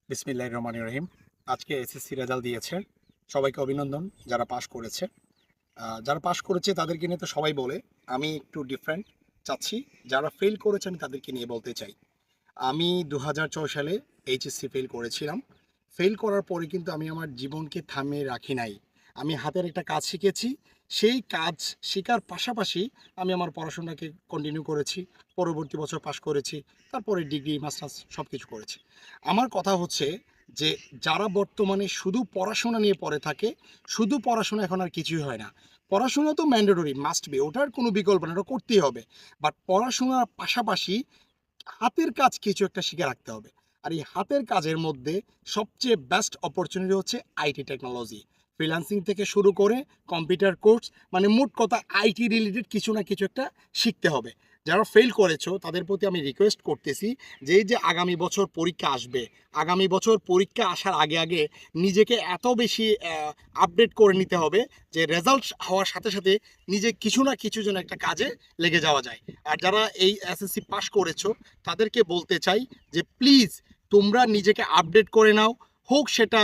বিসমিল্লাহির রহমানির রহিম। আজকে এসএসসি রেজাল্ট দিয়েছে। সবাইকে অভিনন্দন যারা পাশ করেছে। যারা পাশ করেছে তাদেরকে নিয়ে তো সবাই বলে। আমি একটু ডিফারেন্ট চাচ্ছি। যারা ফেল করেছে আমি তাদেরকে নিয়ে বলতে চাই। আমি ২০০৬ সালে এইচএসসি ফেল করেছিলাম। ফেল করার পরে কিন্তু আমি আমার জীবনকে থামিয়ে রাখি নাই। আমি হাতের একটা কাজ শিখেছি। সেই কাজ শেখার পাশাপাশি আমি আমার পড়াশোনাকে কন্টিনিউ করেছি। পরবর্তী বছর পাশ করেছি। তারপরে ডিগ্রি, মাস্টার্স সব কিছু করেছি। আমার কথা হচ্ছে যে যারা বর্তমানে শুধু পড়াশোনা নিয়ে পড়ে থাকে, শুধু পড়াশোনা এখন আর কিছুই হয় না। পড়াশোনা তো ম্যান্ডেটরি, মাস্ট বি, ওটার কোনো বিকল্প না, ওটা করতেই হবে। বাট পড়াশোনার পাশাপাশি হাতের কাজ কিছু একটা শিখে রাখতে হবে। আর এই হাতের কাজের মধ্যে সবচেয়ে বেস্ট অপরচুনিটি হচ্ছে আইটি টেকনোলজি। ফ্রিল্যান্সিং থেকে শুরু করে কম্পিউটার কোর্স, মানে মোট কথা আইটি রিলেটেড কিছু না কিছু একটা শিখতে হবে। যারা ফেল করেছো তাদের প্রতি আমি রিকোয়েস্ট করতেছি যে এই যে আগামী বছর পরীক্ষা আসবে, আগামী বছর পরীক্ষা আসার আগে আগে নিজেকে এত বেশি আপডেট করে নিতে হবে যে রেজাল্ট হওয়ার সাথে সাথে নিজে কিছু না কিছু যেন একটা কাজে লেগে যাওয়া যায়। আর যারা এই এসএসসি পাশ করেছো তাদেরকে বলতে চাই যে প্লিজ তোমরা নিজেকে আপডেট করে নাও। হোক সেটা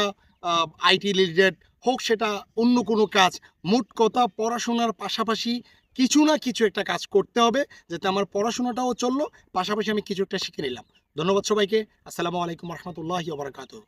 আইটি রিলেটেড, হোক সেটা অন্য কোনো কাজ। মোট কথা পড়াশোনার পাশাপাশি কিছু না কিছু একটা কাজ করতে হবে, যাতে আমার পড়াশোনাটাও চললো, পাশাপাশি আমি কিছু একটা শিখে নিলাম। ধন্যবাদ সবাইকে। আসসালামু আলাইকুম রহমতুল্লাহি ওয়া বারাকাতুহু।